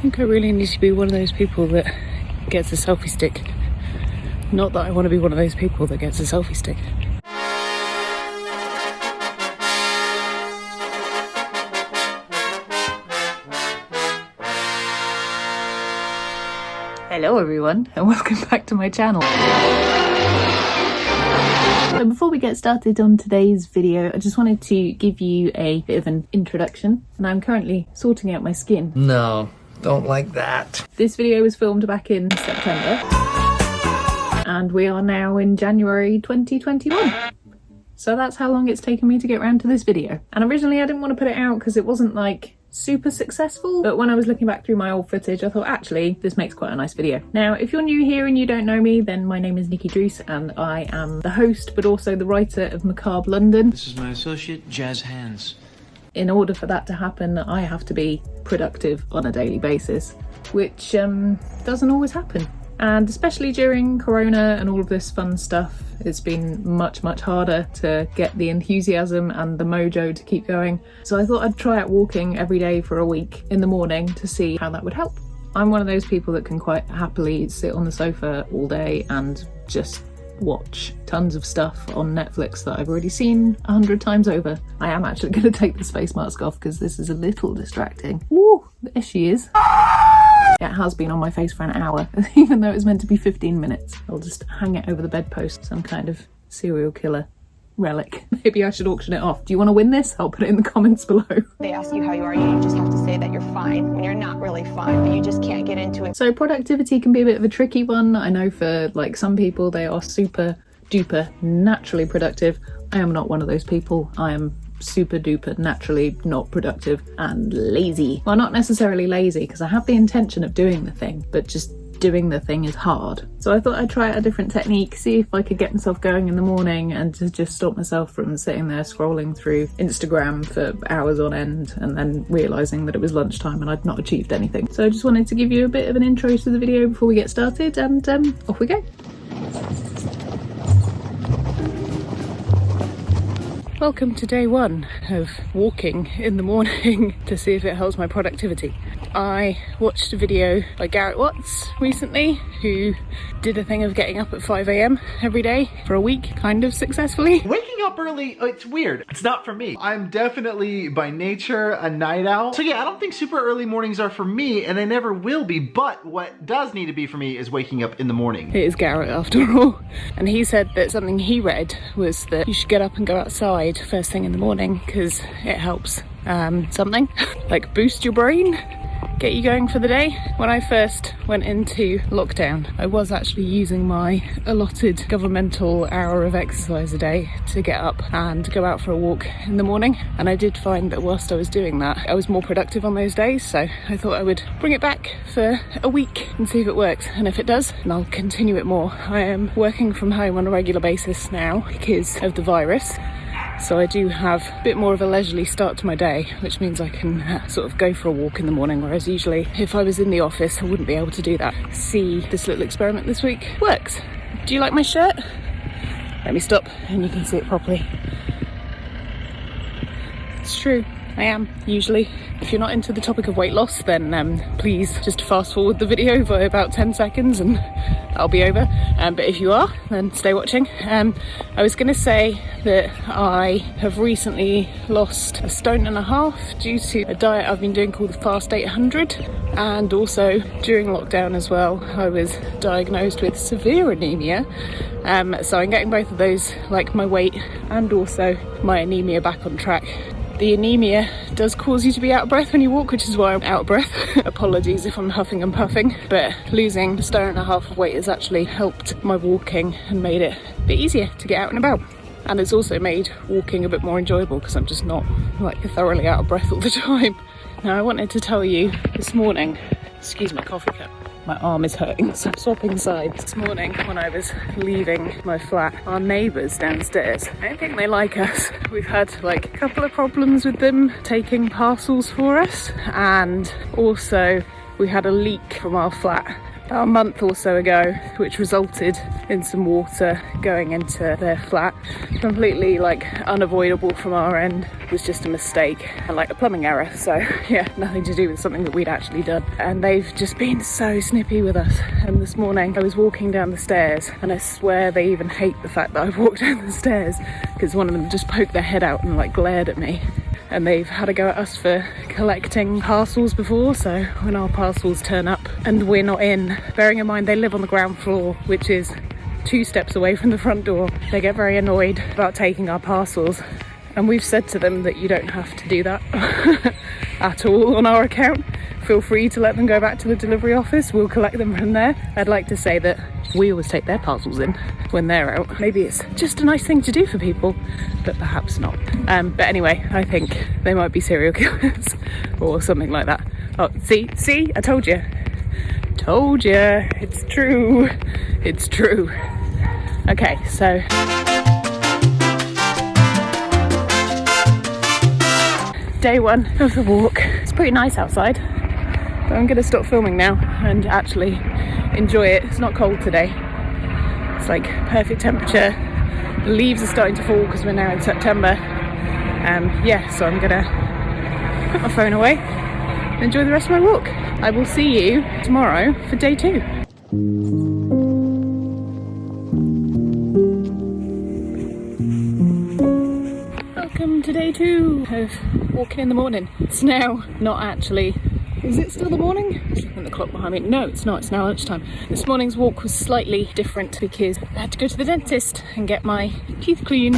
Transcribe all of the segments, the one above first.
think I really need to be one of those people that gets a selfie stick. Not that I want to be one of those people that gets a selfie stick. Hello everyone and welcome back to my channel. So before we get started on today's video, I just wanted to give you a bit of an introduction. And I'm currently sorting out my skin. No, don't like that. This video was filmed back in September. And we are now in January 2021. So that's how long it's taken me to get around to this video. And originally I didn't want to put it out because it wasn't like super successful, but when I was looking back through my old footage I thought actually this makes quite a nice video. Now if you're new here and you don't know me, then my name is Nikki Drees and I am the host but also the writer of Macabre London. This is my associate Jazz Hands. In order for that to happen I have to be productive on a daily basis, which doesn't always happen. And especially during Corona and all of this fun stuff, it's been much harder to get the enthusiasm and the mojo to keep going. So I thought I'd try out walking every day for a week in the morning to see how that would help. I'm one of those people that can quite happily sit on the sofa all day and just watch tons of stuff on Netflix that I've already seen 100 times over. I am actually going to take the face mask off because this is a little distracting. Woo, there she is. It has been on my face for an hour, even though it was meant to be 15 minutes. I'll just hang it over the bedpost, some kind of serial killer relic. Maybe I should auction it off. Do you want to win this? I'll put it in the comments below. They ask you how you are, you just have to say that you're fine when you're not really fine, but you just can't get into it. So productivity can be a bit of a tricky one. I know for like some people they are super duper naturally productive. I am not one of those people. I am super duper naturally not productive and lazy. Well, not necessarily lazy because I have the intention of doing the thing, but just doing the thing is hard. So I thought I'd try out a different technique, see if I could get myself going in the morning and to just stop myself from sitting there scrolling through Instagram for hours on end and then realising that it was lunchtime and I'd not achieved anything. So I just wanted to give you a bit of an intro to the video before we get started and off we go. Welcome to day one of walking in the morning to see if it helps my productivity. I watched a video by Garrett Watts recently who did a thing of getting up at 5 AM every day for a week, kind of successfully. Waking up early, it's weird. It's not for me. I'm definitely by nature a night owl. So yeah, I don't think super early mornings are for me and they never will be, but what does need to be for me is waking up in the morning. It is Garrett after all. And he said that something he read was that you should get up and go outside first thing in the morning because it helps something like boost your brain, get you going for the day. When I first went into lockdown, I was actually using my allotted governmental hour of exercise a day to get up and go out for a walk in the morning. And I did find that whilst I was doing that, I was more productive on those days. So I thought I would bring it back for a week and see if it works. And if it does, then I'll continue it more. I am working from home on a regular basis now because of the virus. So I do have a bit more of a leisurely start to my day, which means I can sort of go for a walk in the morning, whereas usually if I was in the office I wouldn't be able to do that. See, this little experiment this week works. Do you like my shirt? Let me stop and you can see it properly. It's true, I am, usually. If you're not into the topic of weight loss, then please just fast forward the video by about 10 seconds and I'll be over. But if you are, then stay watching. I was going to say that I have recently lost 1.5 stone due to a diet I've been doing called the Fast 800. And also during lockdown as well, I was diagnosed with severe anemia. So I'm getting both of those, like my weight and also my anemia, back on track. The anemia does cause you to be out of breath when you walk, which is why I'm out of breath. Apologies if I'm huffing and puffing, but losing 1.5 stone of weight has actually helped my walking and made it a bit easier to get out and about. And it's also made walking a bit more enjoyable because I'm just not like thoroughly out of breath all the time. Now I wanted to tell you this morning, excuse my coffee cup, my arm is hurting, so I'm swapping sides. This morning when I was leaving my flat, our neighbours downstairs, I don't think they like us. We've had like a couple of problems with them taking parcels for us, and also we had a leak from our flat about a month or so ago, which resulted in some water going into their flat. Completely like unavoidable from our end. It was just a mistake and like a plumbing error. So yeah, nothing to do with something that we'd actually done. And they've just been so snippy with us. And this morning I was walking down the stairs, and I swear they even hate the fact that I've walked down the stairs, because one of them just poked their head out and like glared at me. And they've had a go at us for collecting parcels before, so when our parcels turn up and we're not in, bearing in mind they live on the ground floor, which is 2 steps away from the front door, they get very annoyed about taking our parcels. And we've said to them that you don't have to do that at all on our account. Feel free to let them go back to the delivery office, we'll collect them from there. I'd like to say that we always take their parcels in when they're out. Maybe it's just a nice thing to do for people, but perhaps not. But anyway, I think they might be serial killers or something like that. Oh, see, I told you. Told you, it's true. It's true. Okay, so day 1 of the walk. It's pretty nice outside, but I'm gonna stop filming now and actually enjoy it. It's not cold today. It's like perfect temperature. The leaves are starting to fall because we're now in September. Yeah, so I'm gonna put my phone away and enjoy the rest of my walk. I will see you tomorrow for day 2. Welcome to day 2 of walking in the morning. It's now not actually, is it still the morning? I'm looking at the clock behind me. No, it's not, it's now lunchtime. This morning's walk was slightly different because I had to go to the dentist and get my teeth cleaned.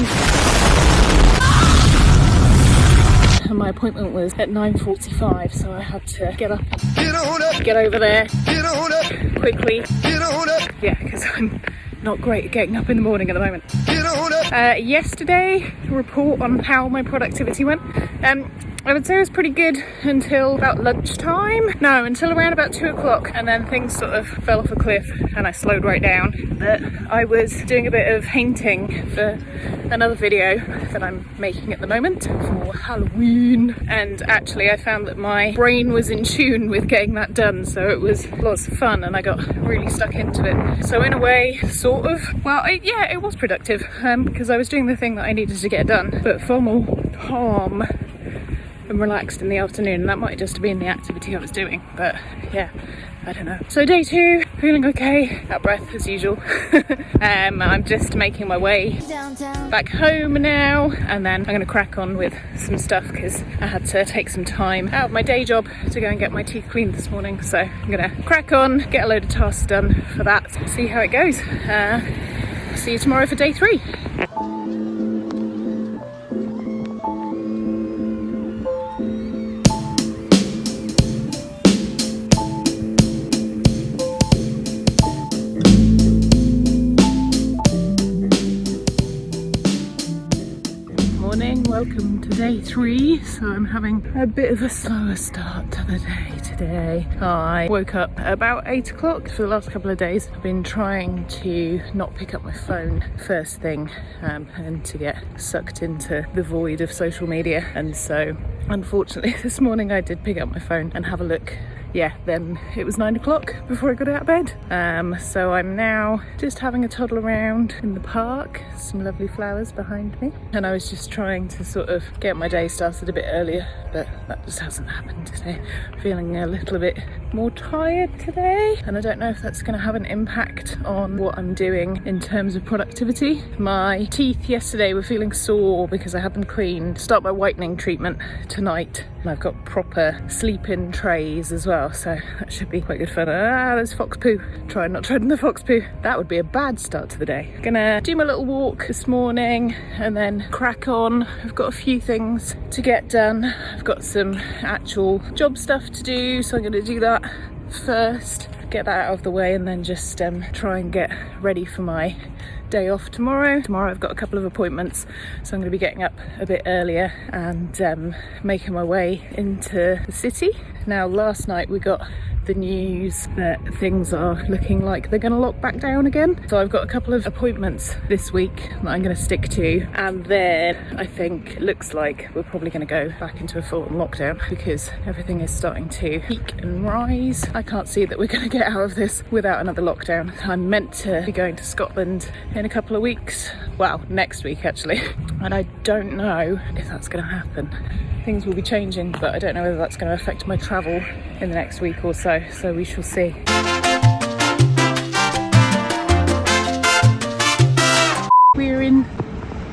And my appointment was at 9:45, so I had to get up, get over there quickly. Yeah, because I'm not great at getting up in the morning at the moment. Yesterday, report on how my productivity went. I would say it was pretty good until about lunchtime. No, until around about 2 o'clock, and then things sort of fell off a cliff and I slowed right down. But I was doing a bit of painting for another video that I'm making at the moment for Halloween, and actually I found that my brain was in tune with getting that done, so it was lots of fun and I got really stuck into it. So in a way, sort of, well, yeah, it was productive because I was doing the thing that I needed to get done, but far more calm and relaxed in the afternoon, and that might just have been the activity I was doing, but yeah, I don't know. So day 2, feeling okay, out of breath as usual. I'm just making my way back home now, and then I'm going to crack on with some stuff because I had to take some time out of my day job to go and get my teeth cleaned this morning. So I'm going to crack on, get a load of tasks done for that, see how it goes. See you tomorrow for day 3. Welcome to day 3. So I'm having a bit of a slower start to the day today. I woke up about 8 o'clock. For the last couple of days I've been trying to not pick up my phone first thing and to get sucked into the void of social media, and so unfortunately this morning I did pick up my phone and have a look. Yeah, then it was 9 o'clock before I got out of bed. So I'm now just having a toddle around in the park, some lovely flowers behind me. And I was just trying to sort of get my day started a bit earlier, but that just hasn't happened today. Feeling a little bit more tired today. And I don't know if that's gonna have an impact on what I'm doing in terms of productivity. My teeth yesterday were feeling sore because I had them cleaned. Start my whitening treatment tonight. And I've got proper sleep-in trays as well, so that should be quite good fun. There's fox poo. Try not treading the fox poo. That would be a bad start to the day. Gonna do my little walk this morning and then crack on. I've got a few things to get done. I've got some actual job stuff to do, so I'm gonna do that first. Get that out of the way and then just try and get ready for my day off tomorrow. Tomorrow I've got a couple of appointments, so I'm going to be getting up a bit earlier and making my way into the city Now, last night we got the news that things are looking like they're going to lock back down again. So I've got a couple of appointments this week that I'm going to stick to, and then I think it looks like we're probably going to go back into a full-on lockdown because everything is starting to peak and rise. I can't see that we're going to get out of this without another lockdown. I'm meant to be going to Scotland in a couple of weeks, well, next week actually, and I don't know if that's going to happen. Things will be changing, but I don't know whether that's going to affect my travel in the next week or so we shall see. We're in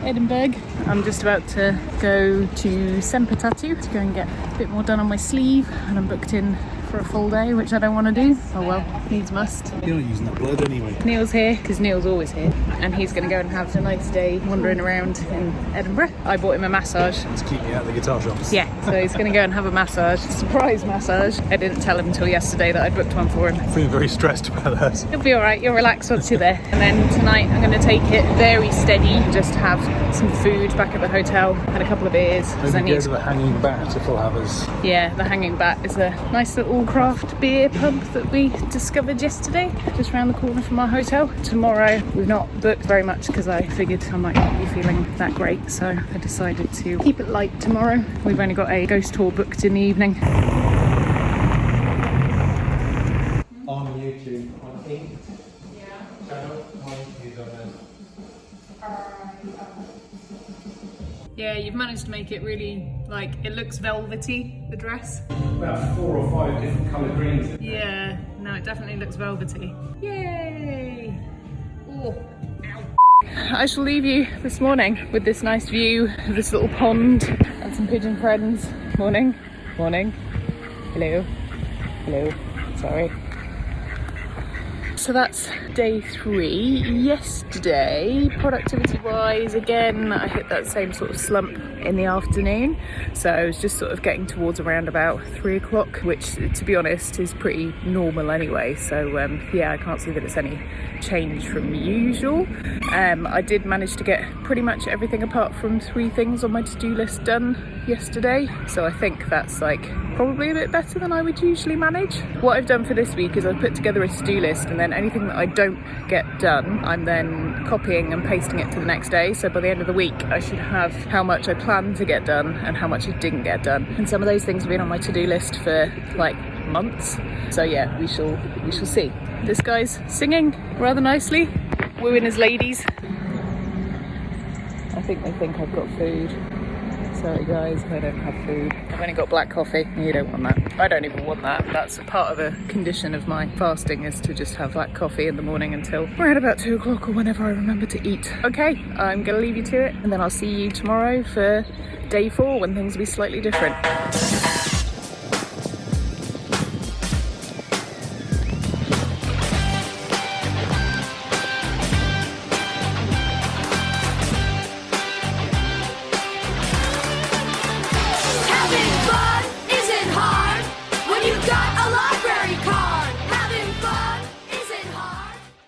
Edinburgh. I'm just about to go to Semper Tattoo to go and get a bit more done on my sleeve, and I'm booked in for a full day, which I don't want to do. Oh well, needs must. You're not using that blood anyway. Neil's here, because Neil's always here, and he's going to go and have a nice day wandering around in Edinburgh. I bought him a massage. To keep me out of the guitar shops. Yeah, so he's going to go and have a massage, surprise massage. I didn't tell him until yesterday that I'd booked one for him. I'm feeling very stressed about that. You'll be alright, you'll relax once you're there. And then tonight I'm going to take it very steady, just have some food back at the hotel and a couple of beers. Maybe go to the Hanging Bat if we'll have us. Yeah, the Hanging Bat is a nice little craft beer pub that we discovered yesterday, just around the corner from our hotel. Tomorrow we've not booked very much because I figured I might not be feeling that great, so I decided to keep it light tomorrow. We've only got a ghost tour booked in the evening. On YouTube, on Ink channel, he's on Yeah, you've managed to make it really, like, it looks velvety, the dress. about 4 or 5 different colour greens in there. Yeah, no, it definitely looks velvety. Yay! Oh, ow. I shall leave you this morning with this nice view of this little pond and some pigeon friends. Morning, morning. Hello, hello, sorry. So that's day 3. Yesterday, productivity-wise, again, I hit that same sort of slump in the afternoon. So I was just sort of getting towards around about 3 o'clock, which, to be honest, is pretty normal anyway. So yeah, I can't see that it's any change from usual. I did manage to get pretty much everything apart from 3 things on my to-do list done yesterday. So I think that's like probably a bit better than I would usually manage. What I've done for this week is I've put together a to-do list, and then anything that I don't get done, I'm then copying and pasting it to the next day. So by the end of the week, I should have how much I planned to get done and how much I didn't get done. And some of those things have been on my to-do list for like months. So yeah, we shall see. This guy's singing rather nicely, wooing his ladies. I think they think I've got food. Sorry guys, I don't have food. I've only got black coffee. You don't want that. I don't even want that. That's part of a condition of my fasting, is to just have black coffee in the morning until around about 2 o'clock or whenever I remember to eat. Okay, I'm gonna leave you to it, and then I'll see you tomorrow for day 4 when things will be slightly different.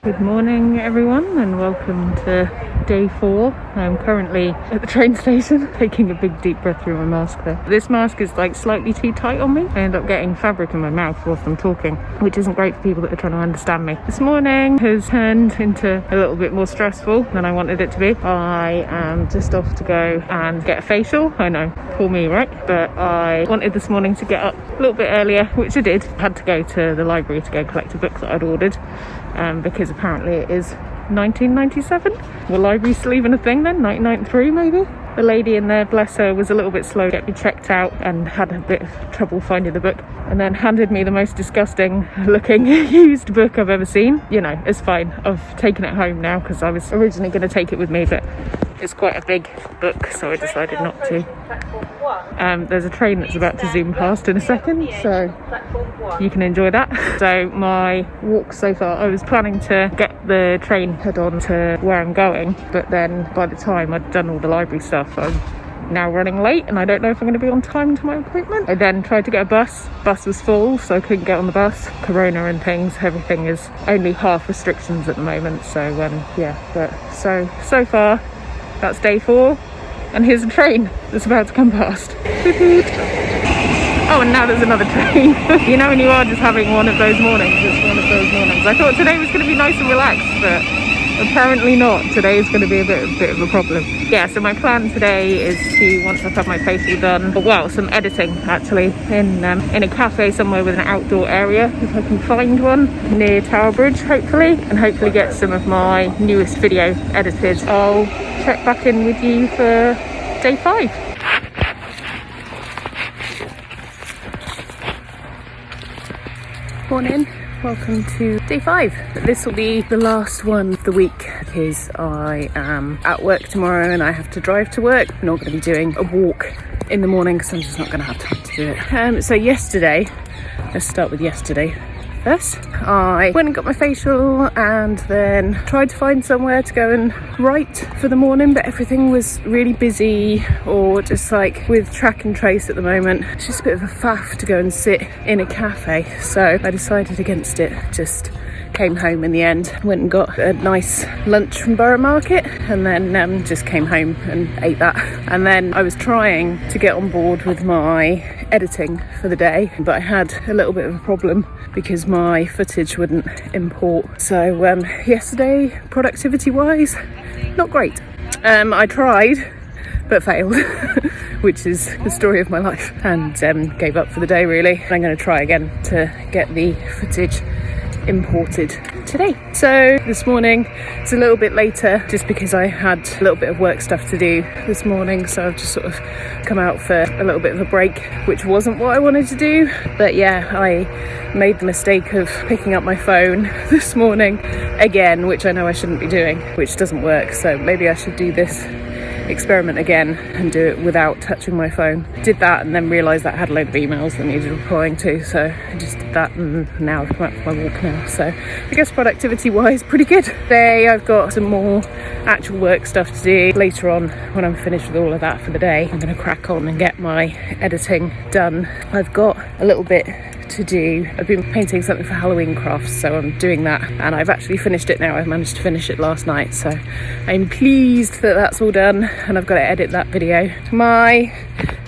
Good morning everyone, and welcome to day 4. I'm currently at the train station taking a big deep breath through my mask there. This mask is like slightly too tight on me. I end up getting fabric in my mouth whilst I'm talking, which isn't great for people that are trying to understand me. This morning has turned into a little bit more stressful than I wanted it to be. I am just off to go and get a facial. I know, poor me, right? But I wanted this morning to get up a little bit earlier, which I did. I had to go to the library to go collect a book that I'd ordered, because apparently it is 1997. Were libraries still even a thing then? 1993 maybe? The lady in there, bless her, was a little bit slow to get me checked out and had a bit of trouble finding the book, and then handed me the most disgusting looking used book I've ever seen. You know, it's fine. I've taken it home now because I was originally going to take it with me, but it's quite a big book, so I decided not to. There's a train that's about to zoom past in a second, so you can enjoy that. So my walk so far, I was planning to get the train head on to where I'm going, but then by the time I'd done all the library stuff, I'm now running late and I don't know if I'm going to be on time to my appointment. I then tried to get a bus. Bus was full, so I couldn't get on the bus. Corona and things, everything is only half restrictions at the moment, so yeah, but so far that's day 4, and here's a train that's about to come past. Oh, and now there's another train. You know when you are just having one of those mornings, it's one of those mornings. I thought today was going to be nice and relaxed, but apparently not. Today is going to be a bit of a problem. Yeah, so my plan today is to, once I've had my facial done, well, some editing actually, in a cafe somewhere with an outdoor area, if I can find one, near Tower Bridge hopefully, and hopefully get some of my newest video edited. I'll check back in with you for day 5. Morning, welcome to day 5. This will be the last one of the week because I am at work tomorrow and I have to drive to work. I'm not going to be doing a walk in the morning because I'm just not going to have time to do it. So yesterday, let's start with yesterday first. I went and got my facial and then tried to find somewhere to go and write for the morning, but everything was really busy, or just like with track and trace at the moment, it's just a bit of a faff to go and sit in a cafe. So I decided against it, just came home in the end, went and got a nice lunch from Borough Market, and then just came home and ate that. And then I was trying to get on board with my editing for the day, but I had a little bit of a problem because my footage wouldn't import. So yesterday, productivity wise, not great. I tried but failed which is the story of my life, and gave up for the day really. I'm going to try again to get the footage imported today. So this morning it's a little bit later just because I had a little bit of work stuff to do this morning, so I've just sort of come out for a little bit of a break, which wasn't what I wanted to do. But yeah, I made the mistake of picking up my phone this morning again, which I know I shouldn't be doing, which doesn't work. So maybe I should do this experiment again and do it without touching my phone. Did that and then realised that I had a load of emails that needed replying to, so I just did that, and now I've come out for my walk now. So I guess productivity wise pretty good. Today I've got some more actual work stuff to do. Later on, when I'm finished with all of that for the day, I'm going to crack on and get my editing done. I've got a little bit to do. I've been painting something for Halloween crafts, so I'm doing that, and I've actually finished it now. I've managed to finish it last night, so I'm pleased that that's all done, and I've got to edit that video. My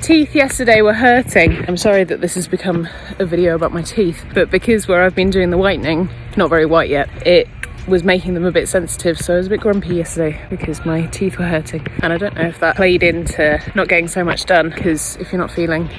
teeth yesterday were hurting. I'm sorry that this has become a video about my teeth, but because where I've been doing the whitening, not very white yet, it was making them a bit sensitive, so I was a bit grumpy yesterday because my teeth were hurting, and I don't know if that played into not getting so much done, because if you're not feeling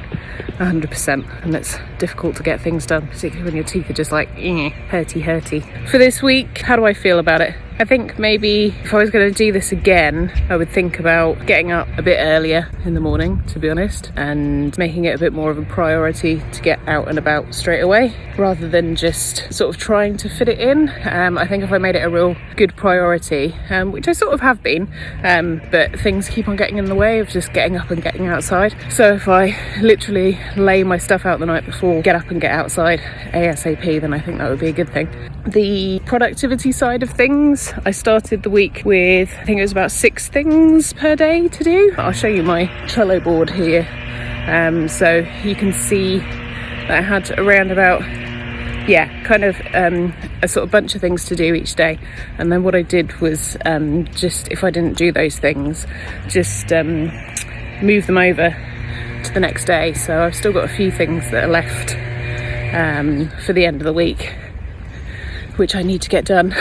100% and it's difficult to get things done, particularly when your teeth are just like hurty. For this week, how do I feel about it? I think maybe if I was going to do this again, I would think about getting up a bit earlier in the morning, to be honest, and making it a bit more of a priority to get out and about straight away, rather than just sort of trying to fit it in. I think if I made it a real good priority, which I sort of have been, but things keep on getting in the way of just getting up and getting outside. So if I literally lay my stuff out the night before, get up and get outside ASAP, then I think that would be a good thing. The productivity side of things, I started the week with, I think it was about 6 things per day to do. I'll show you my Trello board here, so you can see that I had around about, kind of a sort of bunch of things to do each day. And then what I did was just, if I didn't do those things, just move them over to the next day. So I've still got a few things that are left for the end of the week, which I need to get done.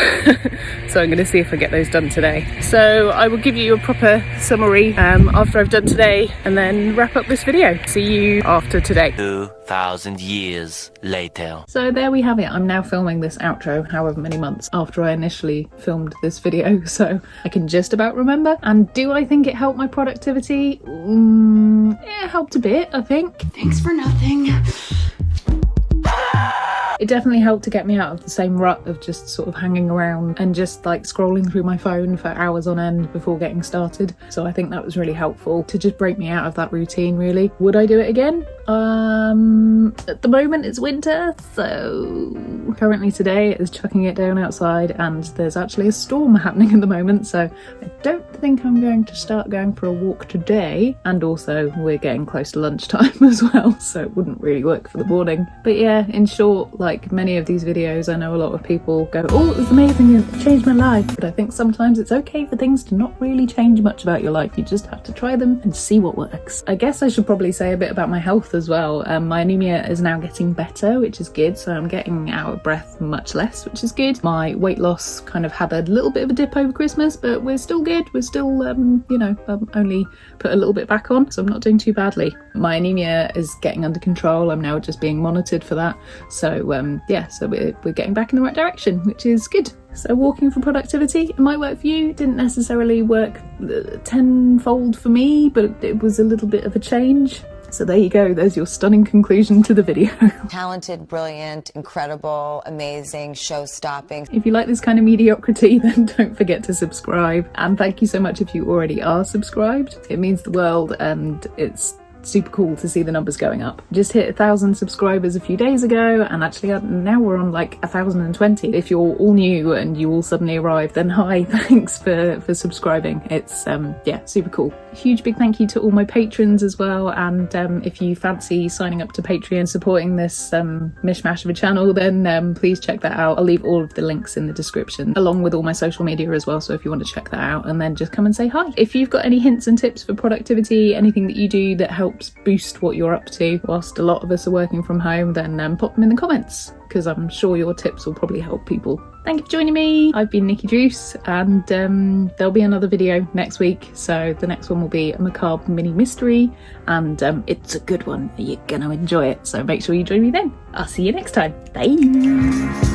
So I'm going to see if I get those done today. So I will give you a proper summary after I've done today, and then wrap up this video. See you after today. 2,000 years later. So there we have it. I'm now filming this outro however many months after I initially filmed this video, so I can just about remember. And do I think it helped my productivity? It helped a bit, I think. Thanks for nothing. It definitely helped to get me out of the same rut of just sort of hanging around and just like scrolling through my phone for hours on end before getting started. So I think that was really helpful to just break me out of that routine, really. Would I do it again? At the moment it's winter, so currently today is chucking it down outside, and there's actually a storm happening at the moment, so I don't think I'm going to start going for a walk today. And also we're getting close to lunchtime as well, so it wouldn't really work for the morning. But yeah, in short, like many of these videos, I know a lot of people go, oh, it was amazing, it changed my life. But I think sometimes it's okay for things to not really change much about your life. You just have to try them and see what works. I guess I should probably say a bit about my health as well. My anemia is now getting better, which is good. So I'm getting out of breath much less, which is good. My weight loss kind of had a little bit of a dip over Christmas, but we're still good. We're still, you know, only put a little bit back on, so I'm not doing too badly. My anemia is getting under control. I'm now just being monitored for that. So yeah, so we're getting back in the right direction, which is good. So walking for productivity, it might work for you. Didn't necessarily work tenfold for me, but it was a little bit of a change. So there you go, there's your stunning conclusion to the video. Talented, brilliant, incredible, amazing, show-stopping. If you like this kind of mediocrity, then don't forget to subscribe. And thank you so much if you already are subscribed. It means the world, and it's super cool to see the numbers going up. Just hit 1,000 subscribers a few days ago, and actually now we're on like 1,020. If you're all new and you all suddenly arrived, then hi, thanks for subscribing. It's yeah, super cool. Huge big thank you to all my patrons as well, and if you fancy signing up to Patreon, supporting this mishmash of a channel, then please check that out. I'll leave all of the links in the description, along with all my social media as well, so if you want to check that out, and then just come and say hi. If you've got any hints and tips for productivity, anything that you do that helps boost what you're up to whilst a lot of us are working from home, then pop them in the comments, because I'm sure your tips will probably help people. Thank you for joining me. I've been Nikki Juice, and there'll be another video next week. So the next one will be a macabre mini mystery, and it's a good one. You're gonna enjoy it, so make sure you join me then. I'll see you next time. Bye.